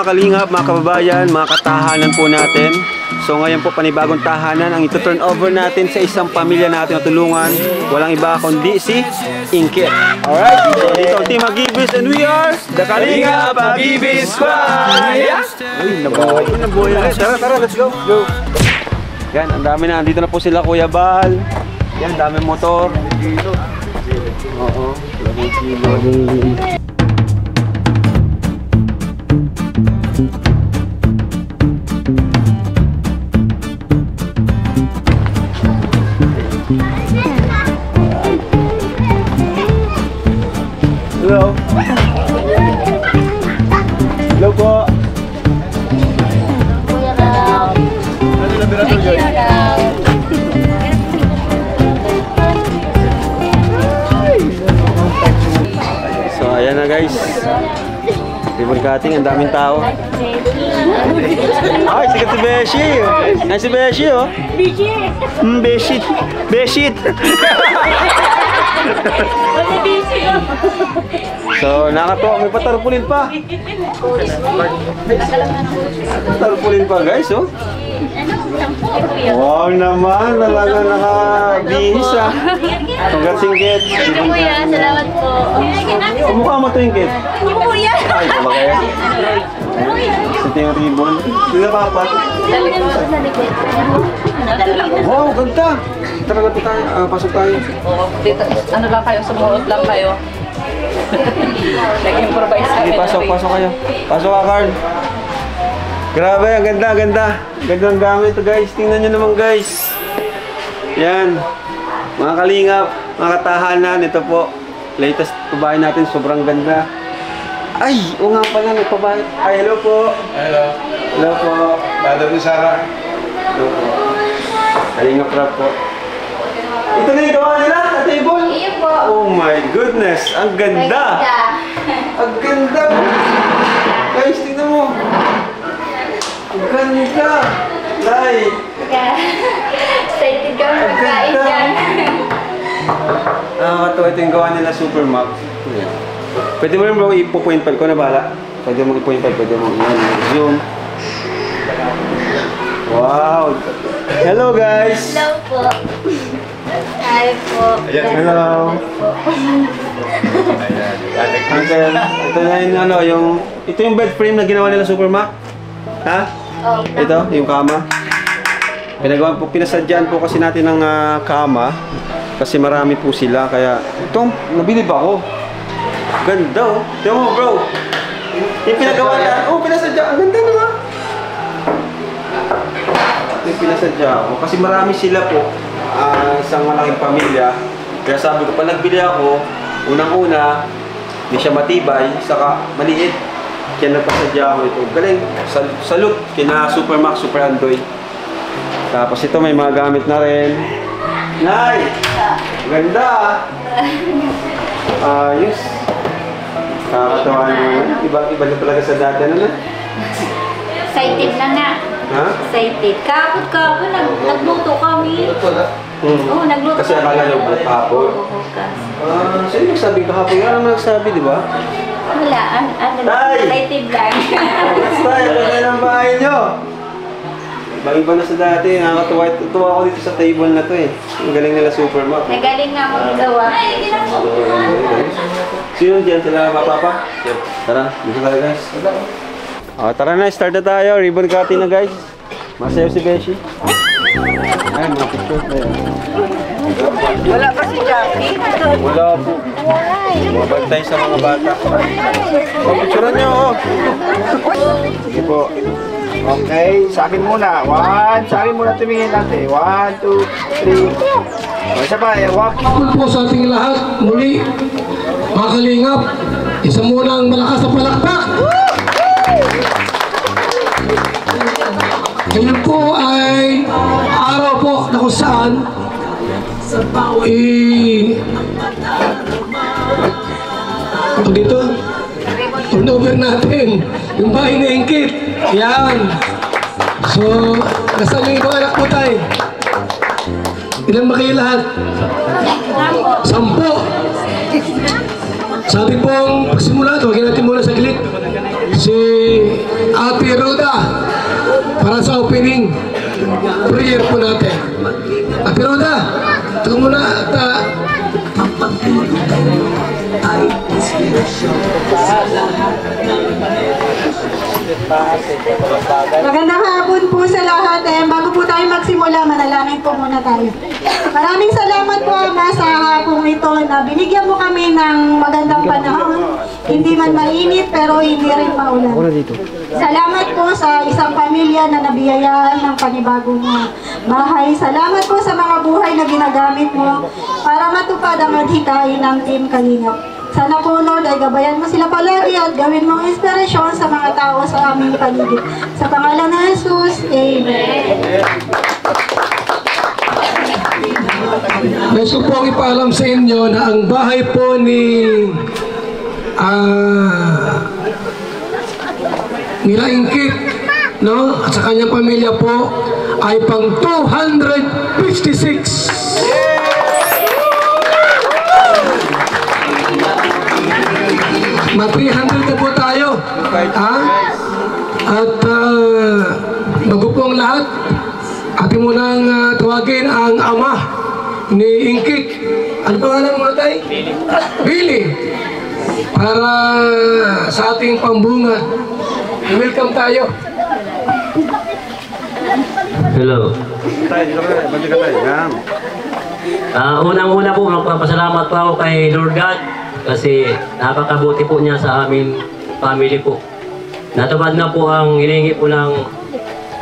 mga kalingap, mga kababayan, mga katahanan po natin. So ngayon po panibagong tahanan ang ito-turn over natin sa isang pamilya natin na tulungan. Walang iba kundi si Ingkit. Alright, so dito ang Team Hagibis and we are the Kalingap Hagibis Squad! Uy, nabuhay na. Tara, let's go. Yan, ang dami na. Andito na po sila Kuya Bal. Yan, dami motor. Oo, kilo. Hello. Hello po. Kuya Raw. Kuya Raw. So ayan na guys. Ribbon cutting, ang daming tao. Ay, sikat si Beshi. Ay, si Beshi oh. Beshit. Beshit. So, nakatuwa. May patarpulin pa. Patarpulin pa guys, oh. Wow naman. Talaga nakabihis ah. Congrats Ingkit. Thank you kuya. Salamat po. Kumukha mo ito Ingkit. Kuya. Ay, tama kaya. Ito yung ribbon. Sila papat. Wow, ganda. Talaga ito tayo. Pasok tayo. Dito, ano lang kayo, sumuot lang kayo. Nag-improvise kami. Sige, pasok kayo. Pasok ka, Carl. Grabe, ang ganda. Gandang gamit ito, guys. Tingnan nyo naman, guys. Yan. Mga kalingap, mga katahanan, ito po. Latest pabahay natin, sobrang ganda. Ay, o nga pala, may pabahay. Ay, hello po. Hello. Hello po. Mother ni Sarah. Hello po. Kalingap rap po. Ito na yung gawa nila, sa table. Iyo po. Oh my goodness, ang ganda. Ang ganda. Guys, tingnan mo. Ang ganda. Lai. Excited kami magkain dyan. Nakakatawa ito yung gawa nila Supermax. Pwede mo rin bro ipo-point 5 ko na bala. Pwede mo i-point 5, pwede mo zoom. Wow. Hello guys. Hello po. Hi po. Hello. Uncle, ito na yung ano, ito yung bed frame na ginawa nila Supermax. Ha? Ito, yung kama. Pinasadyaan po kasi natin ng kama kasi marami po sila kaya ito, nabilib ako. Ganda oh. Tingnan mo bro. Yung pinagawa na, pinasadya. Ang ganda naman. Yung pinasadya ako kasi marami sila po. Isang malaking pamilya. Kaya sabi ko, pag nagbili ako, unang-una, hindi siya matibay, saka maliit. Kaya nagpasadya ako ito. Galing. Salute kina Supermax, Super Android. Tapos ito may mga gamit na rin. Nay! Ganda! Ayos. Kakatawa naman. Iba na talaga sa dati. Ano na? Excited na nga. Ha? Excited. Kapot nagluto kami. Oo, nagluto. Kasi akala nyo kahapon. Oo, sino nagsabing kahapon? Wala naman nagsabi, di ba? wala. Excited lang. Basta, ilagay ng bahay nyo. Iba na sa dati. Nakakatuwa ako dito sa table na to eh. Ang galing nila Supermax. Nagaling nga maggawa. Sino dyan? Sila mapapa? Tara, dito tayo guys. Tara na, start na tayo. Ribbon cutting na guys. Masayaw si Beshi. Ay, mga picture tayo. Wala pa si Jackie. Wala po. Mabantay sa mga bata. Picturean nyo, oh. Sige po. Okay, sa akin muna. Sa akin muna tumingin natin. 1, 2, 3. Isa pa, walking. Good po sa ating lahat. Muli, mga kalingap, isa muna ang malakas na palakpak. Ngayon po ay araw po na kung saan dito, turnover natin yung bahay na Ingkit. Yan. So, nasaan yung ibang anak mo tayo? Ilan ba kayo lahat? 10. Sabi pong pagsimula, tawagin natin muna sa gilid. si Ate Roda para sa opening prayer po natin. Ate Roda, ito muna at Magandang hapon po sa lahat. Bago po tayo magsimula, manalangin po muna tayo. Maraming salamat po, Ama, sa hapong ito na binigyan mo kami ng magandang panahon. Hindi man mainit, pero hindi rin maulan. Salamat po sa isang pamilya na nabiyayaan ng panibagong bahay. Salamat po sa mga buhay na ginagamit mo para matupad ang adhikain ng Team Kalingap. Sana po, Lord, ay gabayan mo sila palagi at gawin mong inspirasyon sa mga tao sa aming paligid. Sa pangalan ng Jesus, Amen. gusto po ang ipaalam sa inyo na ang bahay po ni nila Ingkit, no? At sa kanyang pamilya po ay pang 256. Ma-300 na po tayo. Ha? At bago po ang lahat, atin mo nang tawagin ang ama ni Ingkit. Ano pangalan mo na tayo? Billy. Para sa ating pambungad. Welcome tayo. Hello. Unang-una po, magpapasalamat po ako kay Lord God kasi napakabuti po niya sa aming family po. Natupad na po ang hiningi po ng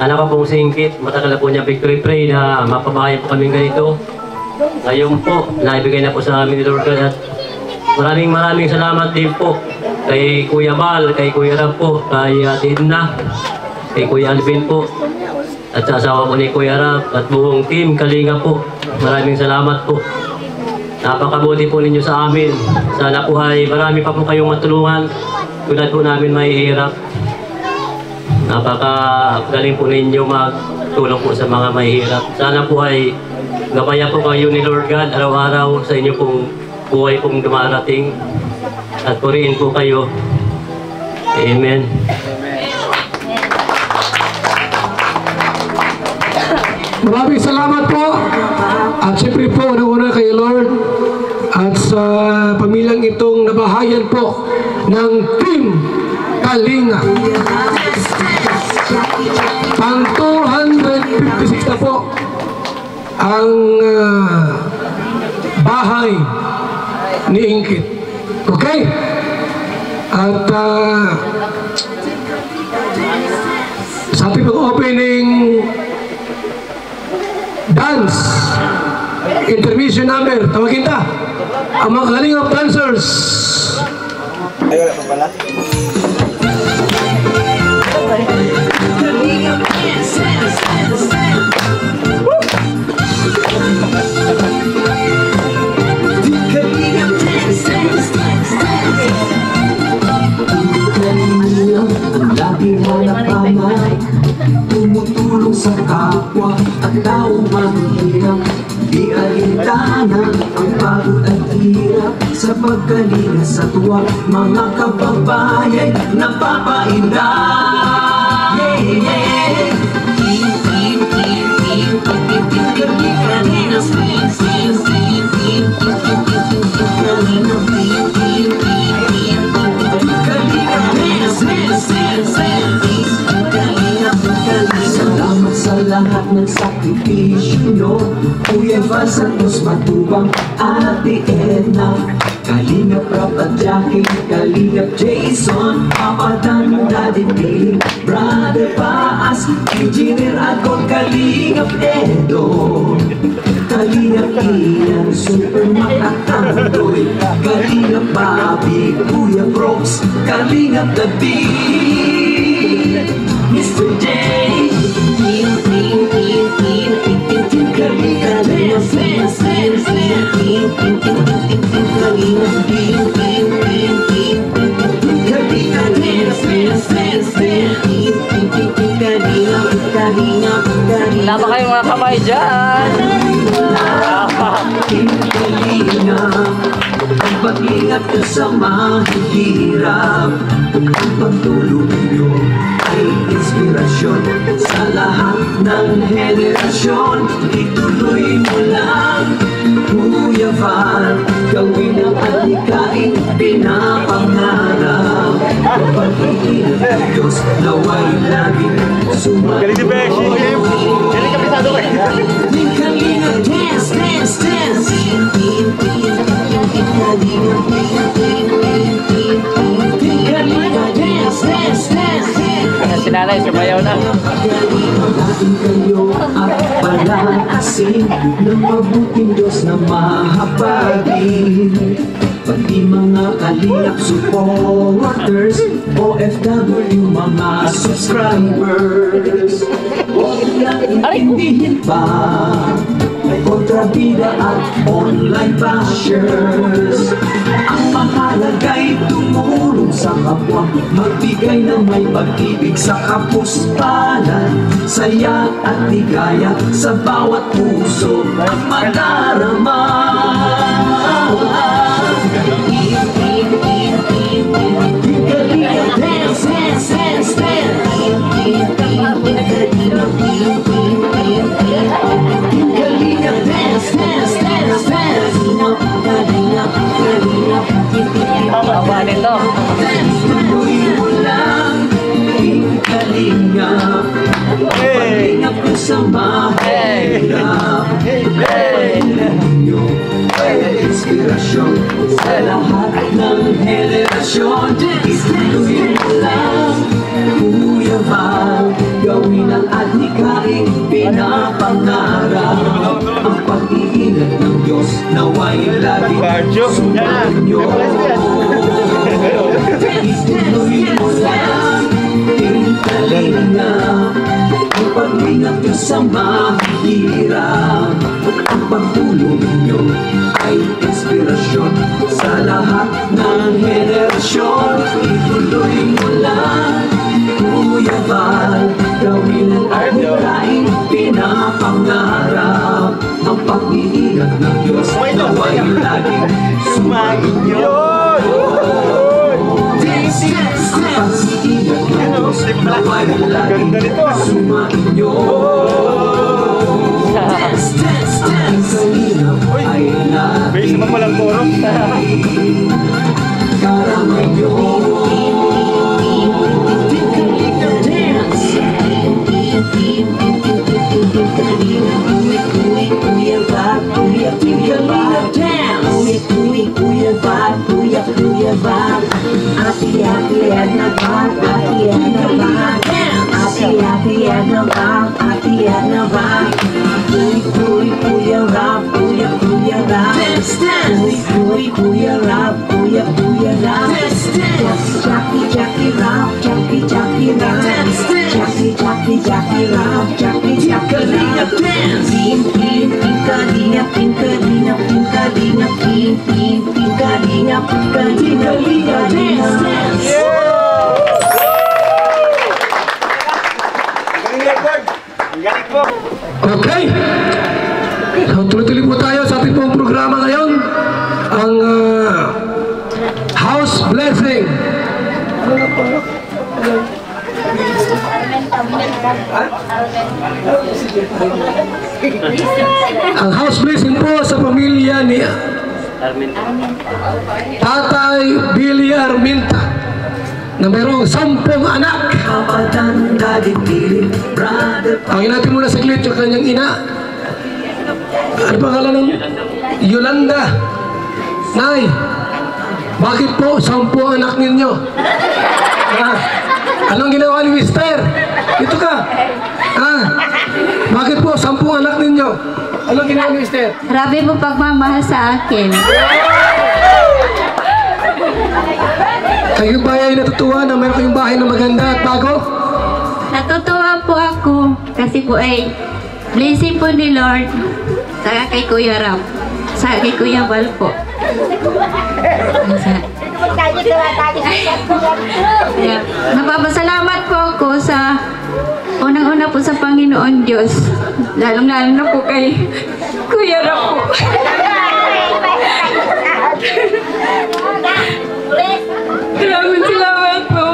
anak ko pong si Ingkit. Matagal na po niya victory pray na mapabahay po kami ganito. Ngayon po, naibigay na po sa amin ni Lord God at maraming salamat din po kay Kuya Bal, kay Kuya Rab po, kay Ate Edna, kay Kuya Alvin po, at sa asawa po ni Kuya Rab, at buong team Kalinga po. Maraming salamat po. Napakabuti po ninyo sa amin. Sana po ay marami pa po kayong matulungan. Tulad po namin mahihirap. Napakagaling po ninyo magtulong po sa mga mahihirap. Sana po ay gabaya po kayo ni Lord God araw-araw sa inyo pong buhay pong dumarating. At purihin po kayo. Amen. Maraming salamat po. At siyempre po, una-una kay Lord at sa pamilyang itong nabahayan po ng Team Kalinga. Pang 256 na po ang bahay ni Ingkit. Okay? At sa ating pag-opening dance intermission number, tawagin ta ang mga Kalingap dancers. Ay, wala pa pala. Ang lagi hanap kamay, tumutulong sa kapwa at tao mahirap. Di alintana ang pagod at hirap sa pagkalinga sa tuwa. Mga kababayan napapainda. Yeah, yeah. Team, team, team, team, team, team, Kalina, team, team, team, team, Kalina, team, team, team, team, salamat sa lahat ng sakripisyo nyo, Kuya Val Santos Matubang, Ate Edna, Kalingap Rap at Jackie, Kalingap Jason, Papa Dan, Daddy Billy, Brother Paas, Engineer Agong, Kalingap Edo, Kalingap Ian, Super Makatandoy, Kalingap Bobby, Kuya Brooks, Kalingap David, Mr. J, Team, team, team, team, team, team, team, Kalingap, Kalingap, team, team, team, team, team, team, team, team, Kalingap, team, team, team, team, Kalingap, team, team, team, team, team, team, team, Kalingap, Kalingap, Kalingap. Wala ba kayong mga kamay dyan? Team Kalingap, Ang pag-ingat ka sa mahihirap, ang pagtulong nyo ay inspirasyon sa lahat ng henerasyon. Ituloy mo lang, Kuya Val, gawin ang adhikain pinapangarap. Ang pag-iingat ng Diyos naway laging sumagot. Galing si Beshi. Galing kapisado ko eh. Kalinga, dance, dance, dance. Kalinga, dance, dance, dance. Si nanay, sumayaw na. Natin kayo at palakasin ng mabuting Diyos na mahapagin. Pati mga kalingap supporters, OFW mga subscribers, huwag lang intindihin pa kontrabida at online bashers. Ang mahalaga'y tumulong sa kapwa, magbigay ng may pag-ibig sa kapuspanan, saya at ligaya sa bawat puso ang madarama. Dance, dance, dance, dance. Kalinga, dance, dance, dance, dance. Aba nito. Tuloy mo lang, Kalinga. Kalinga ko sa mahirap. Nyo ay inspirasyon sa lahat ng henerasyon. Ituloy mo lang, Kuya Val, gawin ang adhikain pinapangarap. Ang pag-iingat ng Diyos naway laging sumanyo. Ituloy mo lang, Kalinga, ang pag-ingat nyo sa mahihirap. Ang pagtulong nyo ay inspirasyon sa lahat ng henerasyon. Ituloy mo lang, Kuya Val, gawin ang adhikain pinapangarap. Ang pag-iingat ng Diyos naway laging sumainyo. Dance, dance, dance. Ang pag-iingat ng Diyos naway laging sumainyo. Dance, dance, dance. Ang kalingap ay laging karamay nyo. Okay. So, tuloy-tuloy po tayo sa ating pong programa ngayon. Ang House Blessing. Ang House Blessing po sa pamilya ni Tatay Billy Arminta na mayroong 10 anak. Tawagin natin muna saglit yung kanyang ina. Ano pangalan ng Yolanda? Nay, bakit po 10 anak ninyo? Anong ginawa ni Mister? Ito ka. Bakit po 10 anak ninyo? Anong ginawa ni Mister? Grabe po pagmamahal sa akin. Kayo ba ay natutuwa na mayroon kayong bahay na maganda at bago? Natutuwa po ako kasi po ay blessing po ni Lord sa kay Kuya Ram, sa kay Kuya Val po. Yeah. Napapasalamat po ako sa unang-una po sa Panginoon Diyos, lalong-lalo na po kay Kuya Ram po. Maraming salamat po.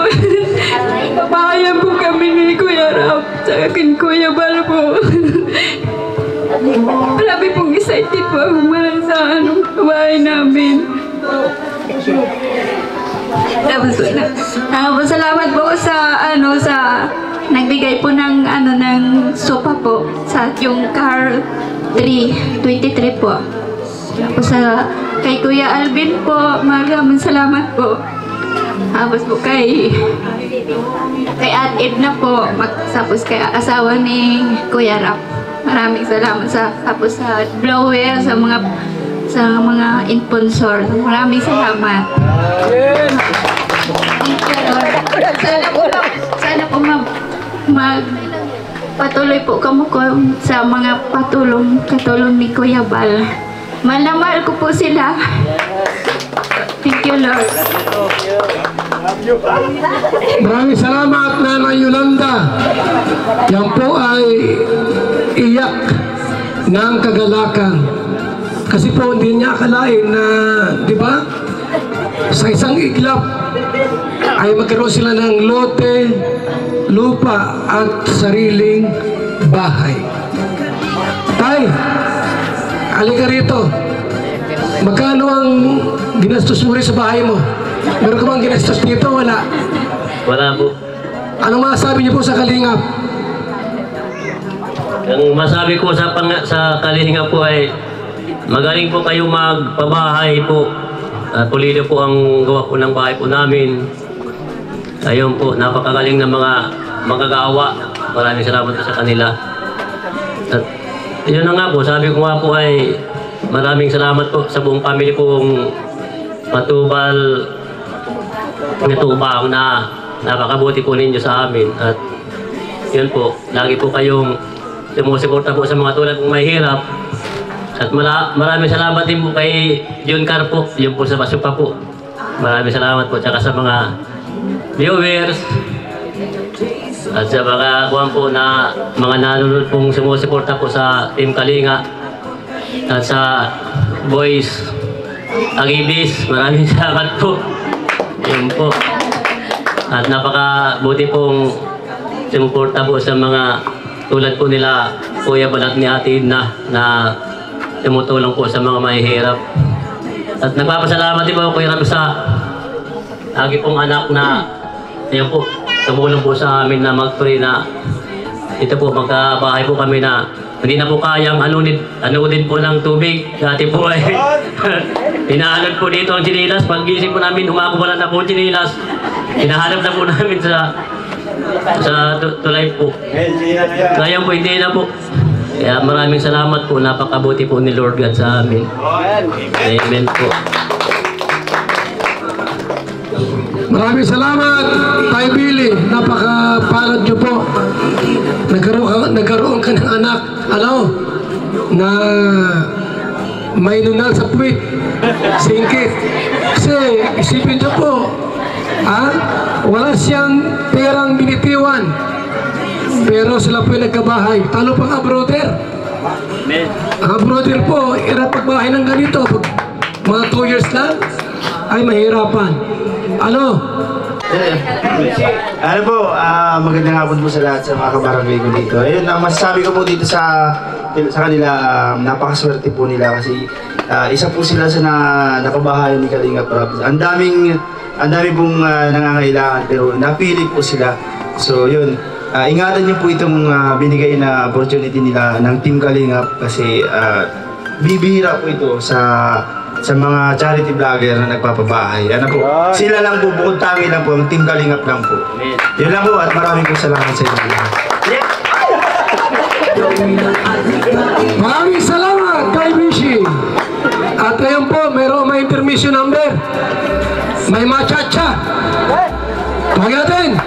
Papahayan po kami ni Kuya Rap sa akin Kuya Bal po. Marami pong excited po ako sa bahay namin. Tapos salamat po sa nagbigay po ng sopa po sa yung car 23 po. Tapos kay Kuya Alvin po, maraming salamat po. Tapos po kay Ate Edna po, tapos kay asawa ni Kuya Rap. Maraming salamat tapos sa blower, sa mga sponsor. Maraming salamat. Sana po patuloy po kamo ko sa mga katulong ni Kuya Bal. Mahal na mahal ko po sila. Thank you, Lord. Maraming salamat, Nanay Yolanda. Yan po ay iyak ng kagalakan. Kasi po hindi niya akalain na, di ba, sa isang iglap ay magkaroon sila ng lote, lupa at sariling bahay. Tay, halika rito. Magkano ang ginastos mo rin sa bahay mo? Meron ka bang ginastos dito? Wala. Wala po. Anong masasabi niyo po sa Kalingap? Ang masabi ko sa Kalingap po ay magaling po kayo magpabahay po. Pulido po ang gawa po ng bahay po namin. Ayun po, napakagaling ng mga magagawa. Maraming salamat po sa kanila. At yun na nga po, sabi ko nga po ay maraming salamat po sa buong family pong Matubal Natubang na napakabuti po ninyo sa amin. At yun po, lagi po kayong sumusuporta po sa mga tulad kong may hirap. At maraming salamat din po kay John Car po, yun po sa Basupa po. Maraming salamat po, tsaka sa mga viewers at sa mga kuwan po na mga nanonood pong sumusuporta po sa Team Kalinga at sa Boys Agibis. Maraming salamat po. Yun po. At napakabuti pong sumuporta po sa mga tulad po nila Kuya Balat ni Ate Edna na tumutulong po sa mga mahihirap. At nagpapasalamat din po Kuya Rab sa agi pong anak na yun po, tumulong po sa amin na mag-pray na ito po, magkabahay po kami na hindi na po kayang anudin po ng tubig. Dati po ay hinahanap po dito ang chinilas. Pag-gising po namin, umakubalan na po ang chinilas. Hinahanap na po namin sa tulay po. Ngayon po, hindi na po. Kaya maraming salamat po. Napakabuti po ni Lord God sa amin. Amen po. Maraming salamat, Tay Billy. Napakapalad niyo po. Nagkaroon ka ng anak, na may nunal sa puwit, singkit. Kasi isipin niyo po, wala siyang perang binitiwan. Pero sila po yung nagkabahay. Talo pang brother. Ang brother po, hirap pagbahay ng ganito. Mga 2 years lang, ay mahirapan. Ano po, magandang hapon po sa lahat sa mga kabarangay ko dito. Ayun, masasabi ko po dito sa kanila, napakaswerte po nila kasi isa po sila sa nakabahayan ni Kalinga Prab. Ang daming pong nangangailangan pero napili po sila. So yun, ingatan niyo po itong binigay na opportunity nila ng Team Kalingap kasi bibihira po ito sa mga charity vlogger na nagpapabahay. Ano po? Sila lang po, bukod tangi lang po, ang Team Kalingap lang po. Yun lang po at maraming po salamat sa inyo. maraming salamat kay Bishi. At ngayon po, may intermission number. May machacha. Tawag natin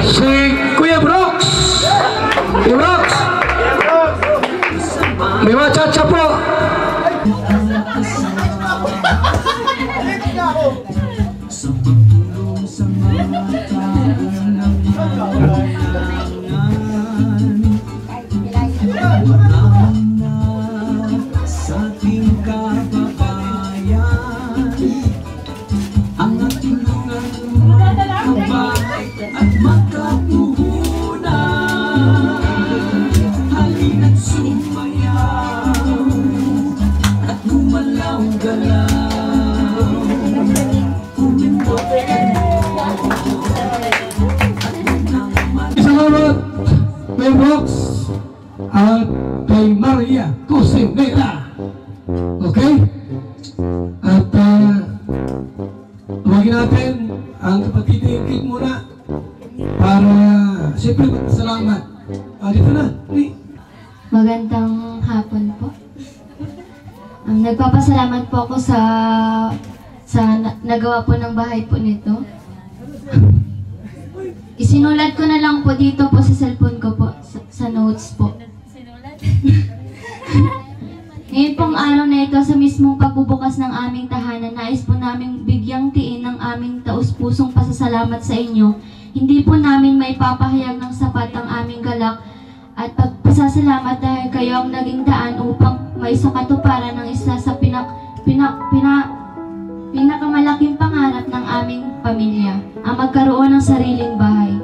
si Kuya Brooks. Kuya Brooks. May machacha po. Sa ating kababayan, ang ating at kay Maria Cosimera. Okay? At tawagin natin ang kapatid ni Ingrid muna para siyempre magpasalamat. Dito na, Lee. Magandang hapon po. Nagpapasalamat po ako sa nagawa po ng bahay po nito. Isinulat ko na lang po dito po sa cellphone ko po, sa notes po. Ngayon pong araw na ito, sa mismong pagbubukas ng aming tahanan, nais po namin bigyang tiin ng aming taus-pusong pasasalamat sa inyo. Hindi po namin may papahayag ng sapat ang aming galak at pagpasasalamat dahil kayo ang naging daan upang may sakatuparan ng isa sa pinakamalaking pangarap ng aming pamilya, ang magkaroon ng sariling bahay.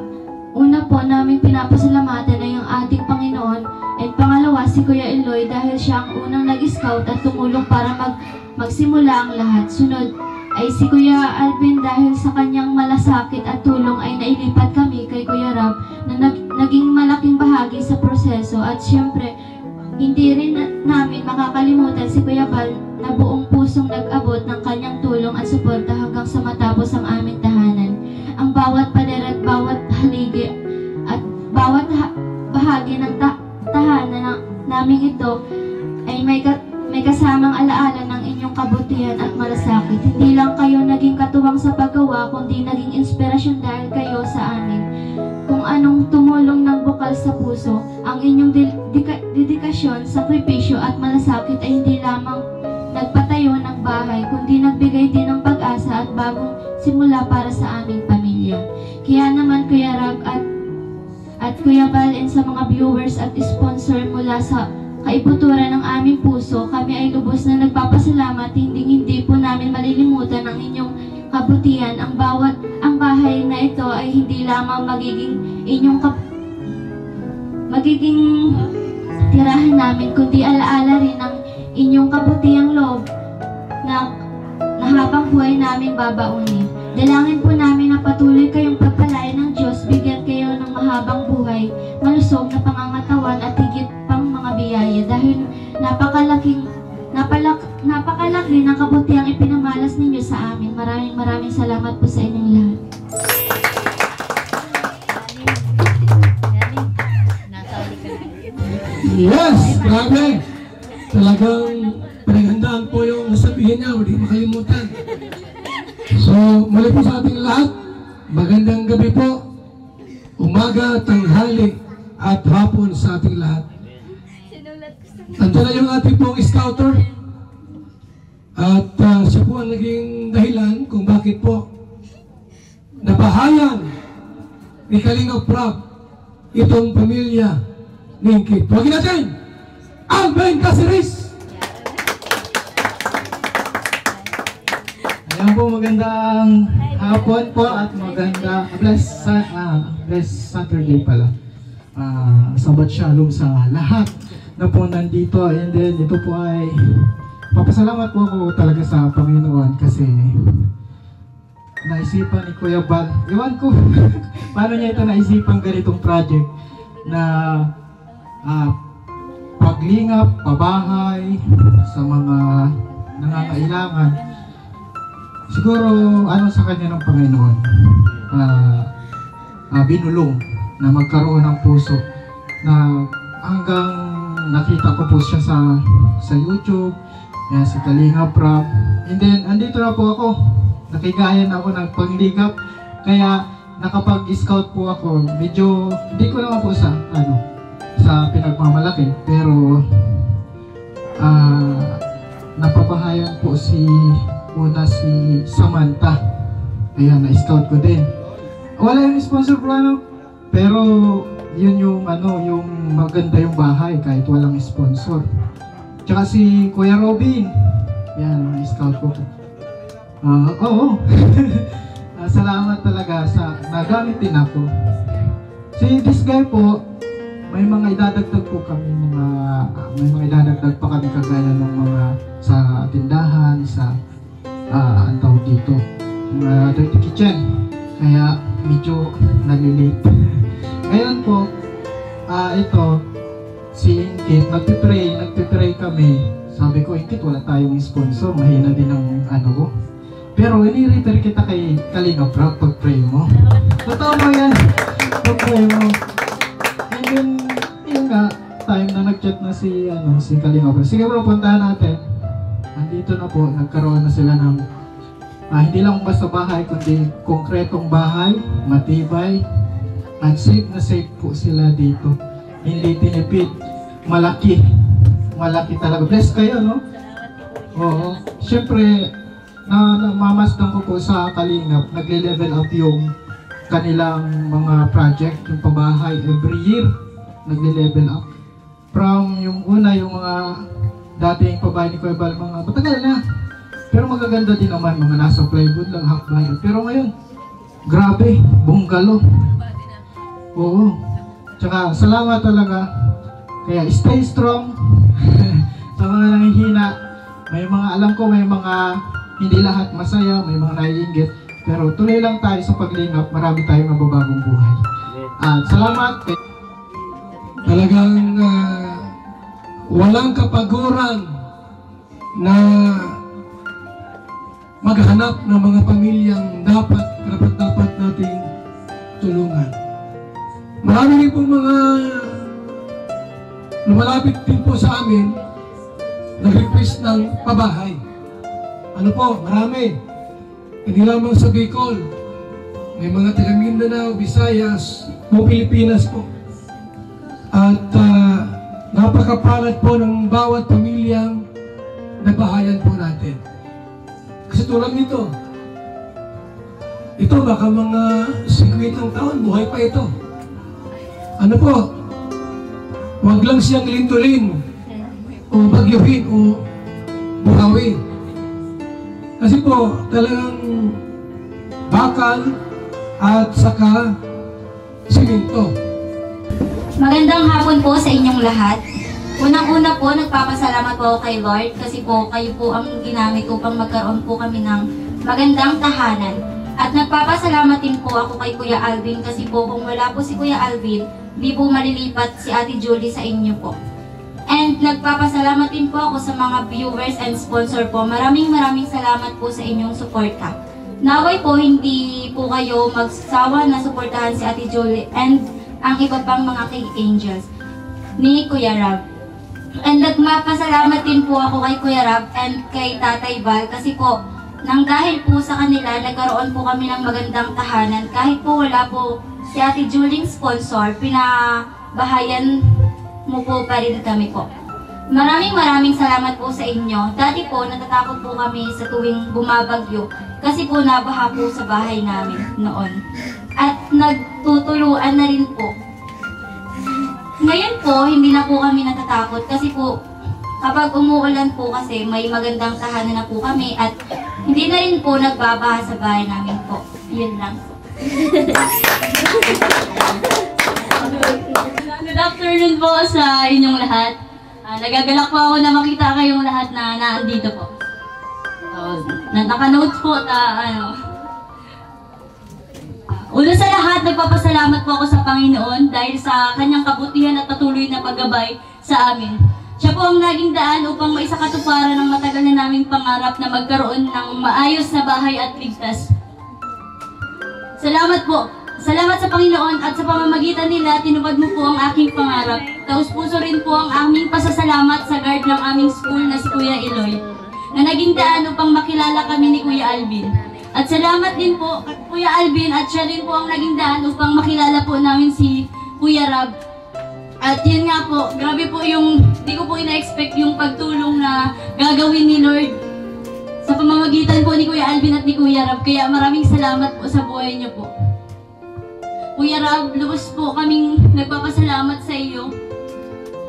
Una po namin pinapasalamatan ay ang ating Panginoon, at pangalawa si Kuya Eloy dahil siya ang unang nag-scout at tumulong para magsimula ang lahat. Sunod ay si Kuya Alvin dahil sa kanyang malasakit at tulong ay nailipat kami kay Kuya Rab na naging malaking bahagi sa proseso. At syempre, hindi rin namin makakalimutan si Kuya Bal na buong pusong nag-abot ng kanyang tulong at suporta hanggang sa matapos ang aming tahanan. Ang bawat pader at bawat haligi at bawat bahagi ng tahanan namin ito ay may kasamang alaala ng inyong kabutihan at malasakit. Hindi lang kayo naging katuwang sa paggawa, kundi naging inspirasyon dahil kayo sa amin. Kung anong tumulong ng bukal sa puso, ang inyong dedikasyon, sakripisyo at malasakit ay hindi lamang nagpatayo ng bahay, kundi nagbigay din ng pag-asa at bagong simula para sa aming pamilya. Kaya naman Kuya Rab at Kuya Bal and sa mga viewers at sponsor mula sa kaibuturan ng aming puso, kami ay lubos na nagpapasalamat. Hindi po namin malilimutan ang inyong kabutihan. Ang bahay na ito ay hindi lamang magiging tirahan namin, kundi alaala rin ang inyong kabutihang loob na habang buhay namin babaunin. Dalangin po namin na patuloy kayong pagpalain ng Diyos, bigyan kayo ng mahabang buhay, malusog na pangangatawan at higit pang mga biyaya dahil napakalaki ng kabutihang ipinamalas ninyo sa amin. Maraming salamat po sa inyong lahat. Yes, grabe. Talagang pinaghandaan po yung nasabihin niya, hindi makalimutan. So, muli po sa ating lahat, magandang gabi po, umaga, tanghali, at hapon sa ating lahat. Nandiyan na yung ating pong scouter. At siya po ang naging dahilan kung bakit po nabahayan ni Kalingap Rab itong pamilya ni Ingrid. Tawagin natin, Alvin Caceres! Ayan po, magandang hapon po at blessed Saturday pala. Sabat Shalom sa lahat na po nandito. And then ito po ay papasalamat po ako talaga sa Panginoon kasi naisipan ni Kuya Bal. Iwan ko paano niya ito naisipan ganitong project na paglingap, pabahay sa mga nangangailangan. Siguro ano sa kanya ng Panginoon, binulong na magkaroon ng puso na hanggang nakita ko po siya sa YouTube, si Kalingap Rab. And then andito na po ako, nakigayan ako ng pangligap, kaya nakapag-scout po ako. Medyo hindi ko naman po sa pinagmamalaki, pero napapahayan po si Samantha. Ayan, na-scout ko din. Wala yung sponsor plano, pero yun yung yung maganda yung bahay kahit walang sponsor. Tsaka si Kuya Robin, yan, na-scout ko. Oo. Salamat talaga sa nagamit din ako. Si this guy po, may mga idadagdag po kami, may mga idadagdag pa kami kagaya ng mga sa tindahan, sa ang tawag dito, mga dirty kitchen. Kaya medyo nalilate. Ngayon po, ito, si Inkit, nagpipray kami. Sabi ko, Inkit, wala tayong sponsor, mahina din ang ano ko. Pero ini-refer kita kay Kalinga Prab, pag-pray mo. Totoo mo yan, pag-pray mo. And then, yun nga, time na nag-chat na si Kalinga Prab. Sige bro, puntahan natin. Andito na po, nagkaroon na sila ng hindi lang basta bahay, kundi konkretong bahay, matibay, at safe na safe po sila dito. Hindi tinipid, malaki talaga. Bless kayo, no? Oo. Siyempre, namamasdan ko po sa Kalingap, nagle-level up yung kanilang mga project, yung pabahay, every year, nagle-level up. From yung una, yung mga dating pabahay ni Kuya Bal, mga matagal na. Pero magaganda din naman, mga nasa plywood lang, half bahay. Pero ngayon, grabe, bungalow. Oo. Tsaka, salamat talaga. Kaya, stay strong. Sa mga nangihina, may mga, alam ko, may mga hindi lahat masaya, may mga naiinggit. Pero tuloy lang tayo sa paglingap, marami tayong mababagong buhay. At salamat. Talagang walang kapaguran na maghanap ng mga pamilyang dapat nating tulungan. Marami rin pong mga lumalapit din po sa amin, nag-request ng pabahay. Ano po, marami. Hindi lamang sa Bicol. May mga taga Mindanao, Visayas, o Pilipinas po. At napakapalad po ng bawat pamilyang nabahayan po natin. Kasi tulad nito, ito baka mga 50 taon, buhay pa ito. Ano po, huwag lang siyang lindulin o bagyuhin o buhawin. Kasi po, talagang bakal at saka simento. Magandang hapon po sa inyong lahat. Unang-una po, nagpapasalamat po ako kay Lord kasi po kayo po ang ginamit upang magkaroon po kami ng magandang tahanan. At nagpapasalamat din po ako kay Kuya Alvin kasi po kung wala po si Kuya Alvin, di po malilipat si Ate Julie sa inyo po. And nagpapasalamat din po ako sa mga viewers and sponsor po. Maraming salamat po sa inyong suporta. Naway po hindi po kayo magsawa na suportahan si Ate Julie and ang iba pang mga K-Angels ni Kuya Rab. And nagpapasalamat din po ako kay Kuya Rab and kay Tatay Val kasi po nang dahil po sa kanila nagkaroon po kami ng magandang tahanan. Kahit po wala po si Ate Julie sponsor, pinabahayan mo po pa rin kami po. Maraming salamat po sa inyo. Dati po natatakot po kami sa tuwing bumabagyo kasi po nabaha po sa bahay namin noon. At nagtutuluan na rin po. Ngayon po, hindi na po kami natatakot kasi po kapag umuulan po kasi may magandang tahanan na po kami at hindi na rin po nagbabaha sa bahay namin po. Yun lang po. Good afternoon po sa inyong lahat. Nagagalak po ako na makita kayong lahat na naandito po. Naka-notes po Una sa lahat, nagpapasalamat po ako sa Panginoon dahil sa kanyang kabutihan at patuloy na paggabay sa amin. Siya po ang naging daan upang maisakatuparan ng matagal na naming pangarap na magkaroon ng maayos na bahay at ligtas. Salamat po. Salamat sa Panginoon at sa pamamagitan nila, tinupad mo po ang aking pangarap. Taus-puso rin po ang aming pasasalamat sa guard ng aming school na si Kuya Eloy, na naging daan upang makilala kami ni Kuya Alvin. At salamat din po kay Kuya Alvin at siya rin po ang naging daan upang makilala po namin si Kuya Rab. At yun nga po, grabe po yung, di ko po ina-expect yung pagtulong na gagawin ni Lord sa pamamagitan po ni Kuya Alvin at ni Kuya Rab. Kaya maraming salamat po sa buhay niyo po. Kuya Rab, lubos po kaming nagpapasalamat sa iyo.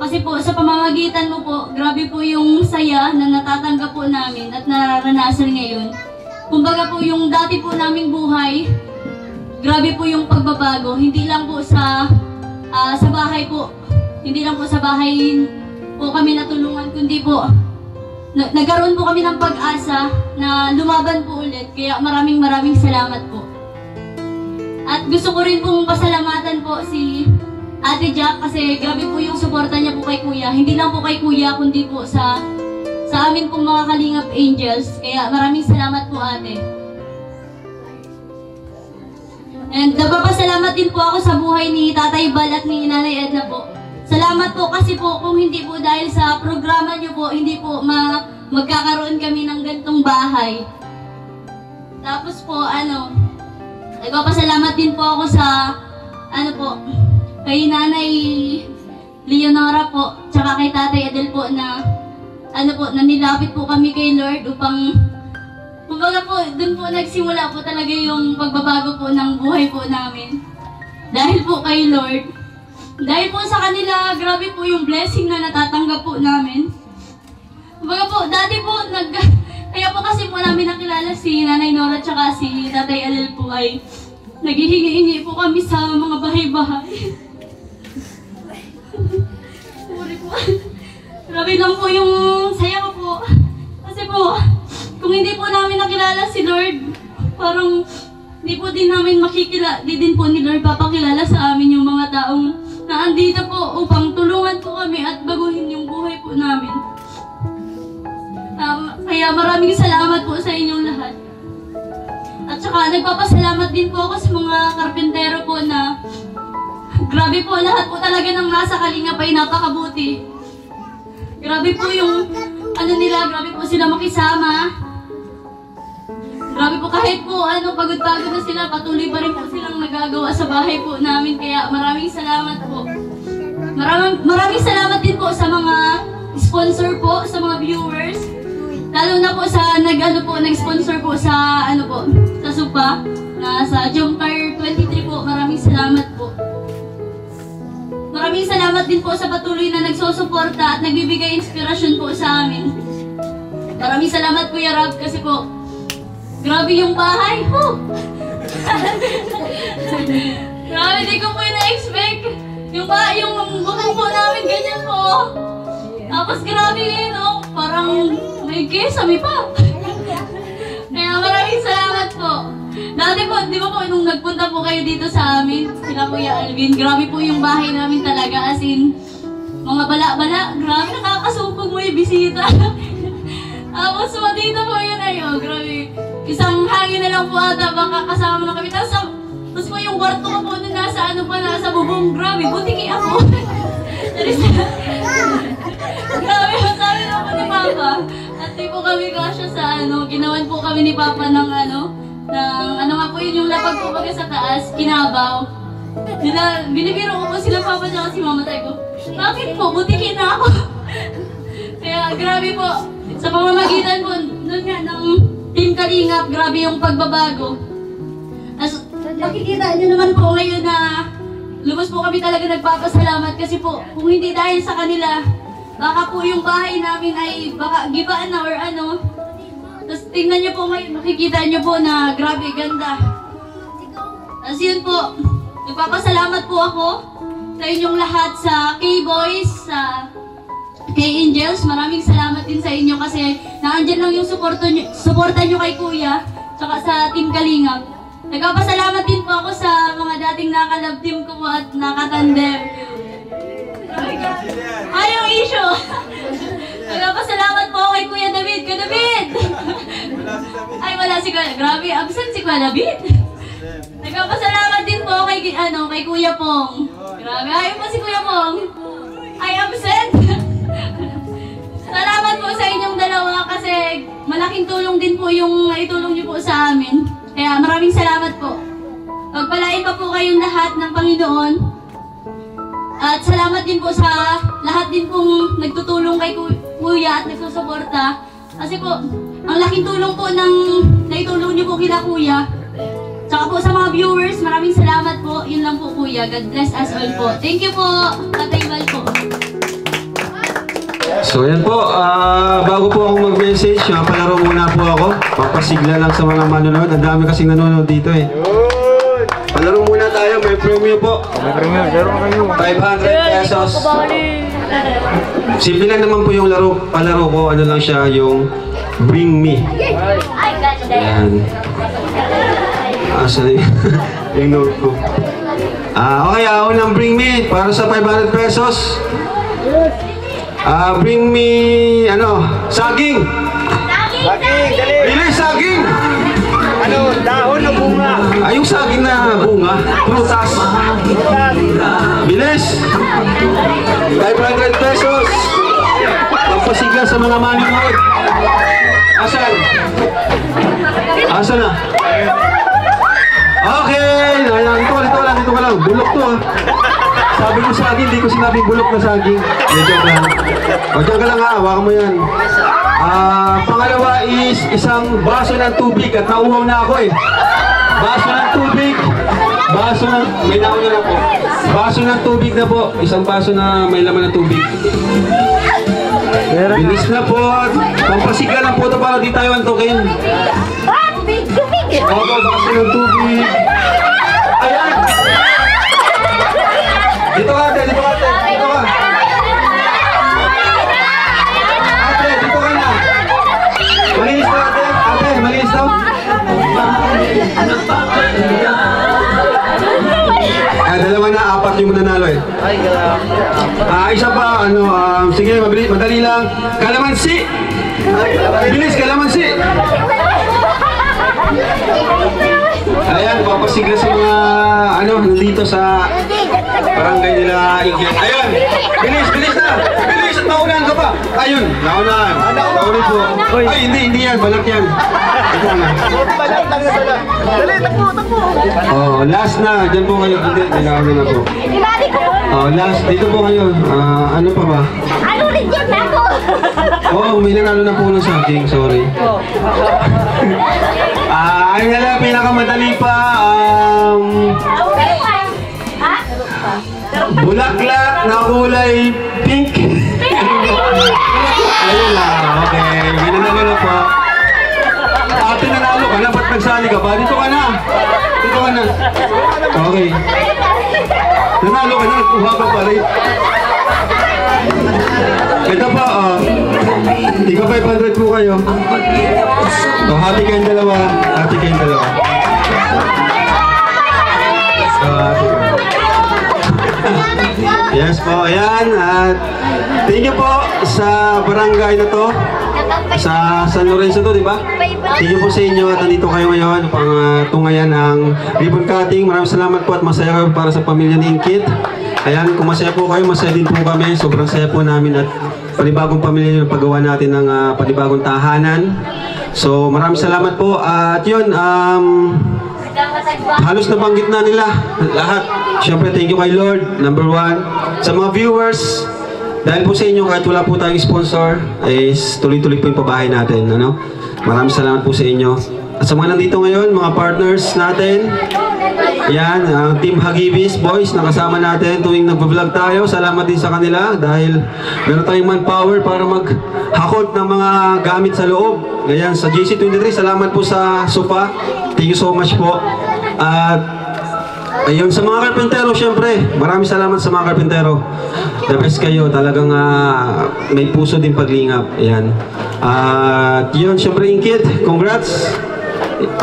Kasi po sa pamamagitan mo po, grabe po yung saya na natatanggap po namin at nararanasan ngayon. Kumbaga po yung dati po naming buhay, grabe po yung pagbabago. Hindi lang po sa bahay po, hindi lang po sa bahay po kami natulungan, kundi po nagkaroon po kami ng pag-asa na lumaban po ulit. Kaya maraming salamat po. At gusto ko rin pong pasalamatan po si Ate Jack kasi grabe po yung suporta niya po kay Kuya. Hindi lang po kay Kuya kundi po sa amin pong mga Kalingap Angels. Kaya maraming salamat po ate. And nagpapasalamat din po ako sa buhay ni Tatay Bal at ni Nanay Edna po. Salamat po kasi po kung hindi po dahil sa programa niyo po, hindi po magkakaroon kami ng gantong bahay. Tapos po nagpapasalamat din po ako sa kay Nanay Leonora po, tsaka kay Tatay Adel po na nilapit po kami kay Lord upang kumbaga po, dun po nagsimula po talaga yung pagbabago po ng buhay po namin. Dahil po kay Lord. Dahil po sa kanila, grabe po yung blessing na natatanggap po namin. Kumbaga po, dati po, kaya po kasi po namin nakilala si Nanay Nora tsaka si Tatay Alel po ay naghihingi-hingi po kami sa mga bahay-bahay. Sorry po. Grabe lang po yung saya ko po. Kasi po, kung hindi po namin nakilala si Lord, parang di din po ni Lord papakilala sa amin yung mga taong na andito po upang tulungan po kami at baguhin yung buhay po namin. Kaya maraming salamat po sa inyong lahat. At saka nagpapasalamat din po ako sa mga karpentero po na grabe po, lahat po talaga ng nasa Kalingap ay napakabuti. Grabe po yung grabe po sila makisama. Grabe po kahit po pagod-pagod na sila, patuloy pa rin po silang nagagawa sa bahay po namin. Kaya maraming salamat po. Maraming salamat din po sa mga sponsor po, sa mga viewers. Lalo na po sa nag-sponsor po sa sa Supa na sa Jomcar 23 po. Maraming salamat po. Maraming salamat din po sa patuloy na nagsusuporta at nagbibigay inspirasyon po sa amin. Maraming salamat Kuya Rob kasi po grabe yung bahay. Grabe, di ko po na-expect. Yung bubong po namin ganyan po. Tapos grabe parang may kesame pa. Kaya maraming salamat po. Dati po, di ba po, nung nagpunta po kayo dito sa amin, sila Kuya Alvin, grabe po yung bahay namin talaga, as in, mga bala-bala, grabe, nakakasupog mo yung bisita. Tapos dito po yun grabe, isang hangin na lang po ata, baka kasama na kami. Tapos po yung kwarto ko po nun nasa bubong, grabe, butiki ako. Grabe, sabi na po ni Papa, at di po kami kasya sa ginawan po kami ni Papa ng nga po yun yung lapag po baga sa taas, kinabaw. Binibiro ko po sila Papa at si Mama tayo ko, bakit po, butikin na ako. Kaya grabe po, sa pamamagitan po nun nga ng Team Kalingap, grabe yung pagbabago. Makikita nyo naman po ngayon na lubos po kami talaga nagpapasalamat kasi po kung hindi dahil sa kanila, baka po yung bahay namin ay baka gibaan na or Tapos tingnan nyo po ngayon, makikita nyo po na grabe, ganda. Tapos yun po, nagpapasalamat po ako sa inyong lahat, sa K-Boys, sa K-Angels. Maraming salamat din sa inyo kasi naandyan lang yung suporta nyo kay Kuya, tsaka sa Team Kalingap. Nagpapasalamat din po ako sa mga dating nakalab team ko po at nakatandem. Ay, yung issue! Nagpapasalamat po kay Kuya David. Kuya David! Ay, wala si Kuya. Grabe, absent si Kuya David. Nagpapasalamat din po kay Kuya Pong. Grabe, ayaw po si Kuya Pong. Ay, absent! Salamat po sa inyong dalawa kasi malaking tulong din po yung naitulong niyo po sa amin. Kaya maraming salamat po. Pagpalain pa po kayong lahat ng Panginoon. At salamat din po sa lahat din pong nagtutulong kay Kuya at nagsusuporta. Kasi po, ang laking tulong po ng naitulong niyo po kila Kuya. Tsaka po sa mga viewers, maraming salamat po. Yun lang po Kuya. God bless us all po. Thank you po, Tatay Bal po. So yan po, bago po ako mag-message, palaro muna po ako. Papasigla lang sa mga manonood. Ang dami kasing nanonood dito eh. Palaro muna tayo, may premium po. May premium, 500 pesos. Simple lang naman po yung palaro ko. Ano lang siya, yung Bring Me. Ayan. Asa na yung note ko. Okay, unang bring me para sa 500 pesos. Bring me, saging. Saging, dali. Bilis, saging. Dahon o bunga? Yung saging na bunga. Prutas. Bilis. 500 pesos. Pampasigla sa mga manunod. Asan? Asan na? Okay. Ayan, dito ka lang. Bulok to ah. Sabi ko saging, hindi ko sinabing bulok na saging. Medyo lang. O, dyan ka lang ha, hawakan mo yan. Pangalawa is isang baso ng tubig at nauhaw na ako eh. Baso ng tubig. May nauna na po. Baso ng tubig na po. Isang baso na may laman ng tubig. Bilis na po. Pampasigla lang po ito para di tayo antukin. Opo, baso ng tubig. Ayan! Dito ka, ate. Dito ka. Ate, dito ka na. Malinis na, ate. Ate, malinis na. Dalawa na, 4 yung mananalo eh. Isa pa, sige, madali lang. Kalamansi! Bilis, kalamansi! Ayan, papasigla sa mga, nandito sa barangay nila Inggit. Ayun! Bilis na! Bilis! At naunahan ka pa! Ayun! Naunahan! Naunin po. Ay, hindi yan. Balak yan. Ito na. Dali, takbo! Oh, last na. Diyan po kayo. Hindi, kailangan na po. Oh, last. Dito po kayo. Ano pa ba? Ano rin yun ako? May nanalo na po ng saging. Sorry. Ayun na lang. Pinakamadali pa. Bulaklak na kulay pink. Ayun lang. Okay. Ginanalo na po. Ate, nanalo ka na. Ba't nagsali ka pa? Dito ka na. Okay. Nanalo ka na. Nagkuha ka pa rin. Ito pa, Ika 500 po kayo. Hati kayong dalawa. Hati kayong dalawa. Yes po, ayan. At thank you po sa barangay na to. Sa San Lorenzo to, di ba? Thank you po sa inyo at nandito kayo ngayon pang tungayan ang ribbon cutting. Maraming salamat po at masaya kayo para sa pamilya ni Inggit. Ayan, kung masaya po kayo, masaya din po kami. Sobrang saya po namin at panibagong pamilya yung paggawa natin ng panibagong tahanan. So maraming salamat po. At yun, halos nabanggit na nila lahat. Siyempre, thank you kay Lord, number 1. Sa mga viewers, dahil po sa inyo, kahit wala po tayong sponsor, is tuloy-tuloy po yung pabahay natin. Maraming salamat po sa inyo. At sa mga nandito ngayon, mga partners natin, yan, ang Team Hagibis Boys, nakasama natin tuwing nag-vlog tayo. Salamat din sa kanila dahil meron tayong manpower para maghakot ng mga gamit sa loob. Ayan, sa JC23, salamat po sa sofa. Thank you so much po. At ayun, sa mga karpentero, syempre, maraming salamat sa mga karpentero. The best kayo, talagang may puso din paglingap. Ayan. At yun, syempre, Inggit, congrats.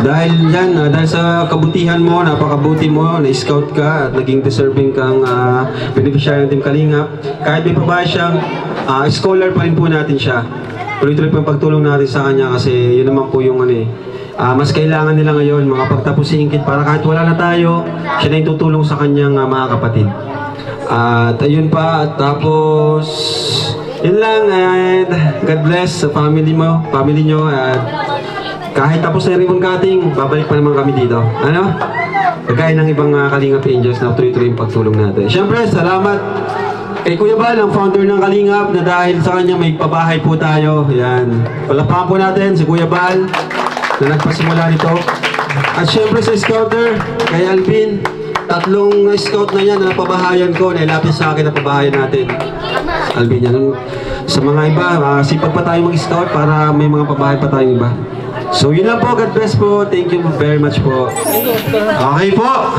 Dahil yan, dahil sa kabutihan mo, napakabuti mo, na-scout ka at naging deserving kang beneficiary ng Team Kalingap. Kahit may pabahay siyang scholar pa rin po natin siya. Tuloy-tuloy po yung pagtulong natin sa kanya kasi yun naman po yung mas kailangan nila ngayon, mga pagtapos si Inggit para kahit wala na tayo, siya na yung tutulong sa kanyang mga kapatid. At ayun pa, tapos yun lang, and God bless sa family nyo, at kahit tapos na yung ribbon cutting, babalik pa naman kami dito. Kagaya ng ibang Kalingap Angels na tuloy-tuloy yung pagtulong natin. Siyempre, salamat kay Kuya Bal, ang founder ng Kalingap, na dahil sa kanya may pabahay po tayo. Yan. Palapakan po natin si Kuya Bal na nagpasimula nito. At siyempre sa scouter, kay Alvin, 3 scout na yan na napabahayan ko, nailapit sa akin na pabahayan natin. Alvin yan. Sa mga iba, sipag pa tayo mag-scout para may mga pabahay pa tayong iba. So yun lang po, God bless po. Thank you very much po. Okay po.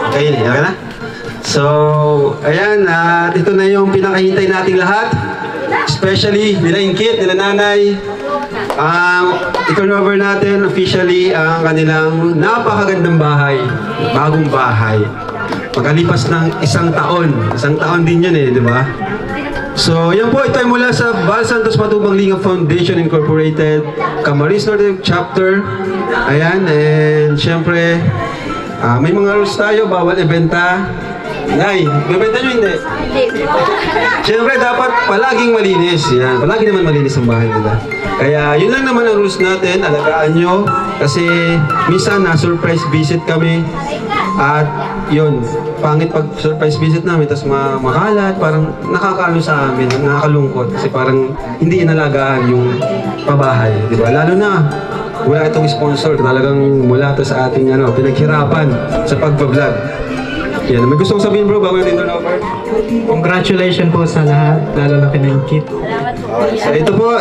Okay, yan ka na. So, ayan, ito na yung pinakahintay nating lahat. Especially nila Inggit, nila Nanay. I-turn over natin officially ang kanilang napakagandang bahay. Bagong bahay. Magkalipas ng isang taon. Isang taon din yan di ba? So, yan po, ito ay mula sa Val Santos Matubang Lingap Foundation Incorporated, Camarines Norte Chapter. Ayan, and syempre, may mga rules tayo, bawal ibenta. Nay, bebenta nyo hindi? Syempre, dapat palaging malinis. Yan, palagi naman malinis ang bahay nila. Kaya, yun lang naman ang rules natin, alagaan nyo. Kasi, minsan na-surprise visit kami. At, yun, pangit pag surprise visit namin, tapos makalat, parang nakakaano sa amin, nakakalungkot. Kasi parang hindi inalagaan yung pabahay, di ba? Lalo na, wala itong sponsor, talagang mula to sa ating pinaghirapan sa pagbablog. Yan, may gusto kong sabihin bro, bago yung turn over. Congratulations po sa lahat, lalo na kina Inkit. So ito po,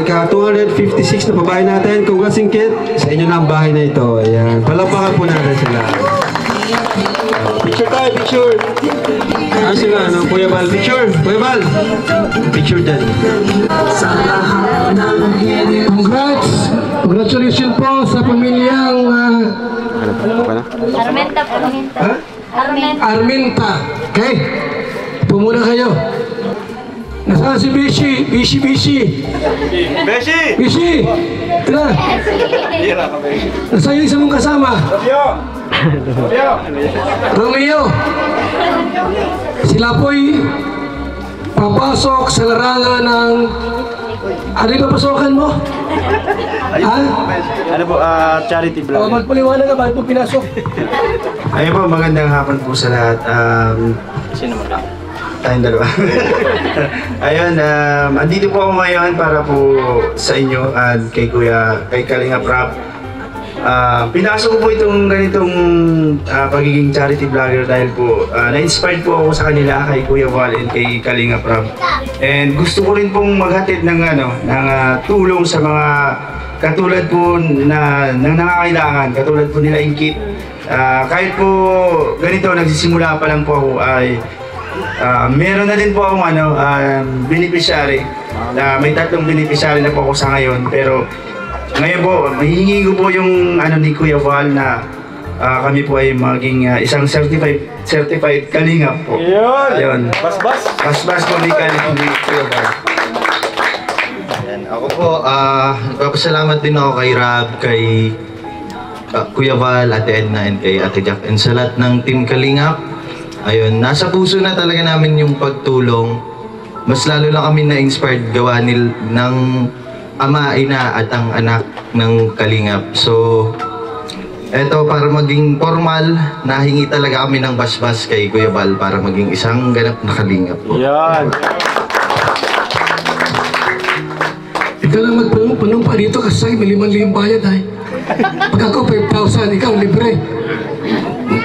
ika-256 na babae natin. Congrats Inkit, sa inyo na ang bahay na ito. Ayan, palakpakan po natin sila. Picture tayo, picture. Sila, Kuya Val, picture. Kuya Val, picture dyan. Congratulations po sa pamilyang Armenta po. Armenta. Okay? Pumuna kayo. Nasaan si Bishi? Bishi! Tara! Nasaan yung isa mong kasama? Romeo! Sila po'y papasok sa larangan ng... Ano yung papasokan mo? Ha? Ano po, charity vlog. Magpaliwanag ka, bakit mo pinasok? Ayun po, magandang hapon po sa lahat. Sino mo lang? Tayong dalawa. Ayun, andito po ako ngayon para po sa inyo at kay Kalinga Prab. Pinasok ko po itong ganitong pagiging charity vlogger dahil po na-inspired po ako sa kanila kay Kuya Val and kay Kalinga Prab. And gusto ko rin pong maghatid ng tulong sa mga katulad po na nangangailangan, katulad po nila Inkit. Kahit po ganito, nagsisimula pa lang po ako ay meron na din po akong beneficiary. May 3 beneficiary na po ako sa ngayon, pero ngayon po, mahihingi ko po yung ni Kuya Val na kami po ay maging isang certified kalingap po. Yun. Basbas po ni Kuya Val. Ako po, nagpapasalamat din ako kay Rab, kay Kuya Val, Ate Edna, and kay Ate Jack, and sa lahat ng Team Kalingap. Ayun, nasa puso na talaga namin yung pagtulong. Mas lalo lang kami na-inspired gawa ng ama, ina, at ang anak ng Kalingap. So, eto, para maging formal, nahingi talaga kami ng basbas kay Kuya Val para maging isang ganap na Kalingap po. Yan! Ikaw lang magpunong pa dito kasi may 5,000 bayad ay. Pag ako 5,000, ikaw libre.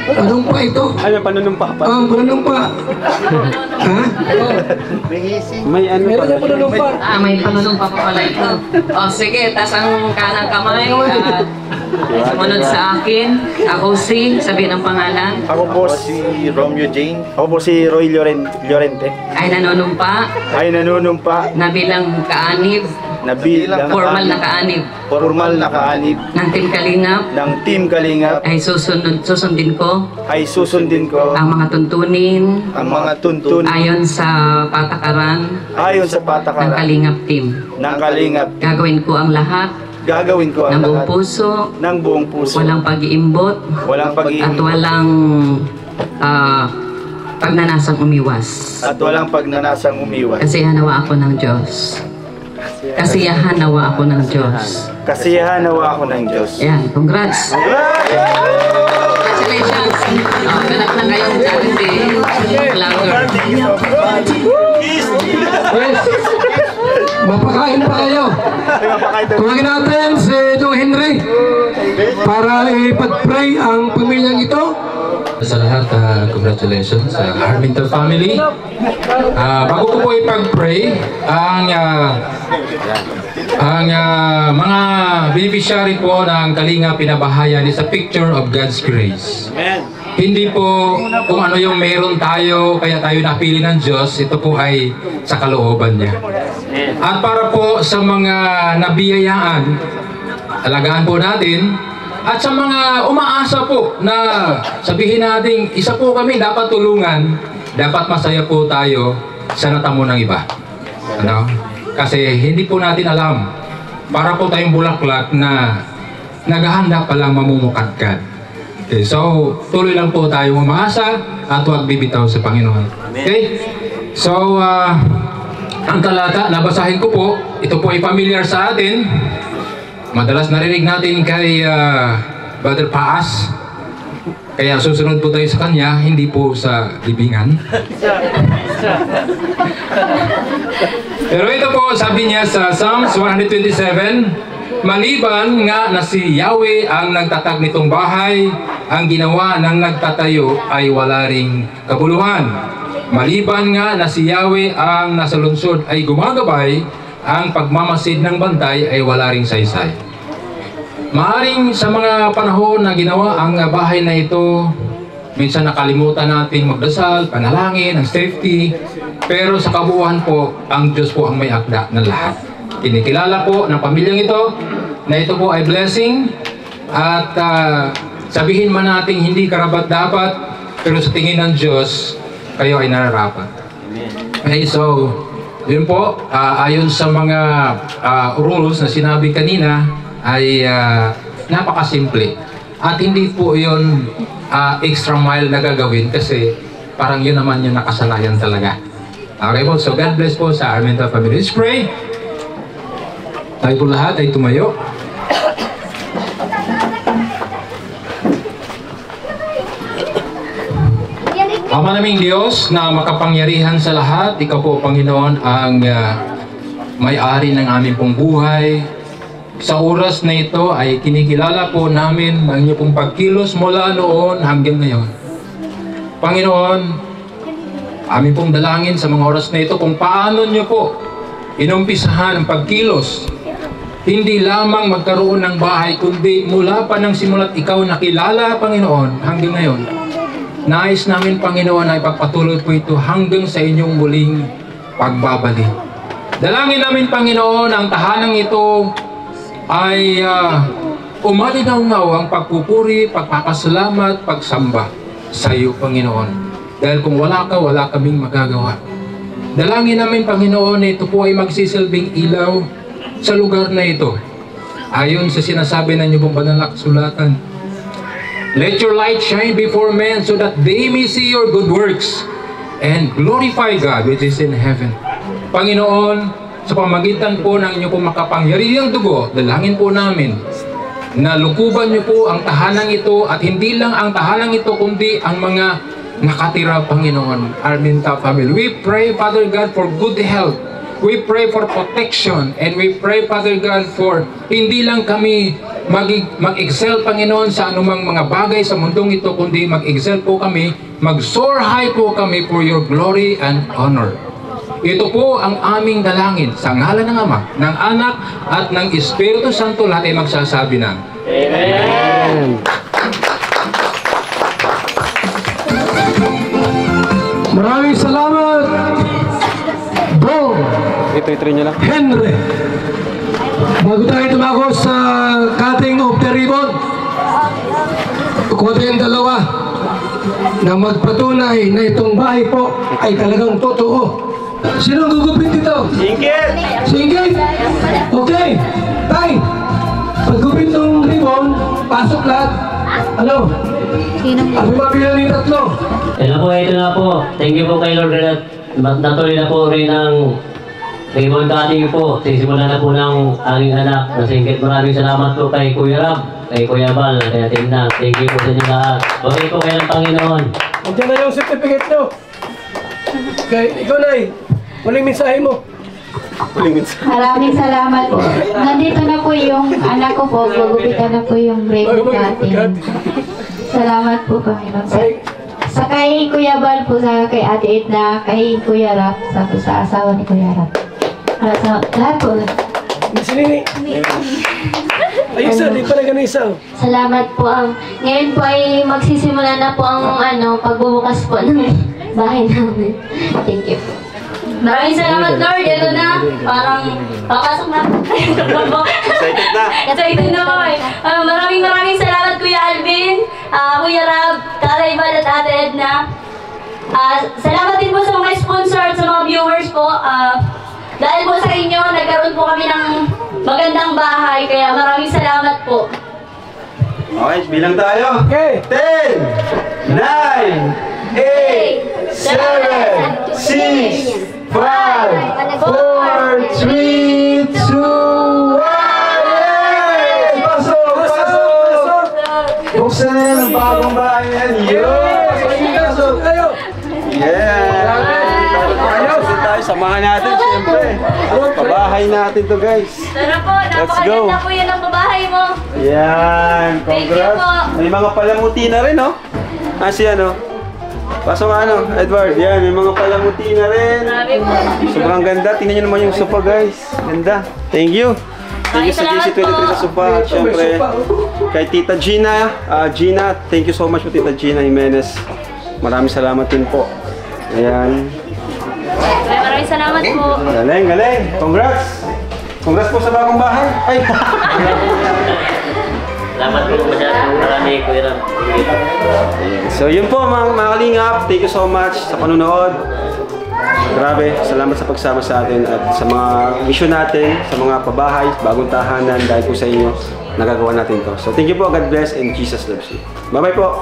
Panumpa ito. Ano, panunumpa pa? Panunumpa. Ha? May Meron yung panunumpa. May panunumpa pa pala ito. Sige, tas ang kanang kamay at sumunod sa akin. Ako sabihin ang pangalan. Ako po si Romeo Jane. Ako po si Roy Llorente. Ay nanunumpa. Na bilang kaanib. Formal na kaanib. Ng Team Kalingap. Ay susundin ko. Ang mga tuntunin. Ayon sa patakaran. Ng Kalingap Team. Gagawin ko ang lahat. Ng buong puso. Walang pag-iimbot. At walang pagnanasang umiwas. Kasiyahan nawa ako ng Diyos. Kasiyahan nawa ako ng Diyos. Yan, congrats. Congratulations. Ganap na kayong charity vlogger. Yes. Mapakain pa kayo. Tuwagin natin si Dong Henry para ipag-pray ang pamilyang ito. Sa lahat, congratulations sa Armenta family. Bago ko po ipag-pray, ang mga beneficiary po ng Kalinga Pinabahayan is a picture of God's grace. Hindi po kung ano yung meron tayo, kaya tayo napili ng Diyos, ito po ay sa kalooban niya. At para po sa mga nabiyayaan, alagaan po natin At sa mga umaasa po na sabihin natin, isa po kami dapat tulungan, dapat masaya po tayo sa natamo ng iba. Ano? Kasi hindi po natin alam, para po tayong bulaklak na naghahanda pa lang mamumukadkad. Okay, so tuloy lang po tayo umaasa at huwag bibitaw sa Panginoon. Okay? So, ang talata, nabasahin ko po, ito po ay familiar sa atin. Madalas narinig natin kay Brother Paas. Kaya susunod po tayo sa kanya, hindi po sa libingan. Pero ito po, sabi niya sa Psalms 127, maliban nga na si Yahweh ang nagtatag nitong bahay, ang ginawa ng nagtatayo ay wala ring kabuluhan. Maliban nga na si Yahweh ang nasa lungsod ay gumagabay, ang pagmamasid ng bantay ay wala ring saysay. Maaring sa mga panahon na ginawa ang bahay na ito, minsan nakalimutan nating magdasal, panalangin, ang safety, pero sa kabuuan po, ang Diyos po ang may akda ng lahat. Kinikilala po ng pamilyang ito na ito po ay blessing at sabihin man natin hindi karapat-dapat, pero sa tingin ng Diyos, kayo ay nararapat. Okay, so, yun po, ayon sa mga rules na sinabi kanina, ay napakasimple. At hindi po yun extra mile na gagawin kasi parang yun naman yung nakasanayan talaga. Okay po, so God bless po sa Armenta family. Let's pray. Tayo po lahat ay tumayo. Ama naming Diyos na makapangyarihan sa lahat, Ikaw po, Panginoon, ang may-ari ng aming pong buhay. Sa oras na ito ay kinikilala po namin ang inyong pong pagkilos mula noon hanggang ngayon. Panginoon, aming pong dalangin sa mga oras na ito kung paano niyo po inumpisahan ang pagkilos. Hindi lamang magkaroon ng bahay, kundi mula pa ng simula't ikaw nakilala, Panginoon, hanggang ngayon. Nais namin, Panginoon, ay pagpatuloy po ito hanggang sa inyong muling pagbabalik. Dalangin namin, Panginoon, ang tahanang ito ay umalinaw-ngaw ang pagpupuri, pagpapasalamat, pagsamba sa iyo, Panginoon. Dahil kung wala ka, wala kaming magagawa. Dalangin namin, Panginoon, ito po ay magsisilbing ilaw sa lugar na ito. Ayon sa sinasabi ng inyong banal na kasulatan, let your light shine before men so that they may see your good works and glorify God which is in heaven. Panginoon, sa pamagitan po ng inyong pong makapangyarihang dugo, dalangin po namin na lukuban niyo po ang tahanang ito at hindi lang ang tahanang ito kundi ang mga nakatira, Panginoon. Armenta family, we pray, Father God, for good health. We pray for protection and we pray, Father God, for hindi lang kami mag-excel, Panginoon, sa anumang mga bagay sa mundong ito, kundi mag-excel po kami, mag-soar high po kami for your glory and honor. Ito po ang aming dalangin sa ngalan ng Ama, ng Anak, at ng Espiritu Santo. Lahat ay magsasabi ng Amen. Maraming salamat, Bong Henry. Bago tayo tumako sa cutting of the ribbon, kuha tayong dalawa na magpatunay na itong bahay po ay talagang totoo. Sinong gugupit dito? Singkit! Singkit? Okay. Tay, paggupit ng ribbon, pasok lahat. Ano? Ano mabilang ni tatlo? Ito na po. Thank you po kay Lord God. Natuloy na po rin ang ribbon cutting po. Sisimulan na po ng aming anak na Singkit. Maraming salamat po kay Kuya Rab, kay Kuya Bal, kay Atinda. Thank you po sa inyo lahat. Okay po kayo ng Panginoon. Andiyan na yung certificate nyo. Okay, ikaw na huling mensahe mo. Maraming salamat po. Nandito na po yung anak ko po. Gugupitan na po yung ribbon cutting. Salamat po, Panginoon. Sa kay Kuya Bal po, sa kay Ate Edna, kay Kuya Rap, sa asawa ni Kuya Rap. Sa lahat po. Sinini. Ay, isa, di pa na ganun isa. Salamat po. Ngayon po ay magsisimula na po ang pagbubukas po ng bahay namin. Thank you. Maraming salamat, Lord. Ito na. Parang papasok na. Excited na. Excited na po eh. Maraming salamat, Kuya Alvin, Kuya Rab, Tatay Bal at Ate Edna. Salamat din po sa mga sponsor at sa mga viewers po. Dahil po sa inyo, nagkaroon po kami ng magandang bahay. Kaya maraming salamat po. Okay, bilang tayo. Okay. 10, 9, 8, 7, 6, 5, 4, 3, 2, 1. Yes! Pasok! Buksan na yan ang bagong bahay yan. Pasok! Yeah! Tayo, samahan natin siyempre. Pabahay natin to, guys. Tara po, napakaganda po yan ang babahay mo. Yan, Thank you congrats. po. May mga palamuti na rin, no? Si ano? Pasok ano, Edward, yan, may mga palamuti na rin. Grabe po. Sobrang ganda. Tingnan nyo naman yung sofa, guys. Ganda. Thank you. Thank you sa GC23 sa sofa. At syempre, kay Tita Gina. Gina, thank you so much po, Tita Gina Jimenez. Maraming salamat din po. Ayan. Maraming salamat po. Galing, galing. Congrats. Congrats po sa bagong bahay. Ay. Salamat po masyado. Marami ko yun. So yun po mga kalingap. Thank you so much sa panunood. Grabe, salamat sa pagsama sa atin at sa mga mission natin, sa mga pabahay, bagong tahanan dahil po sa inyo nagagawa natin to. So thank you po, God bless and Jesus loves you. Bye bye po.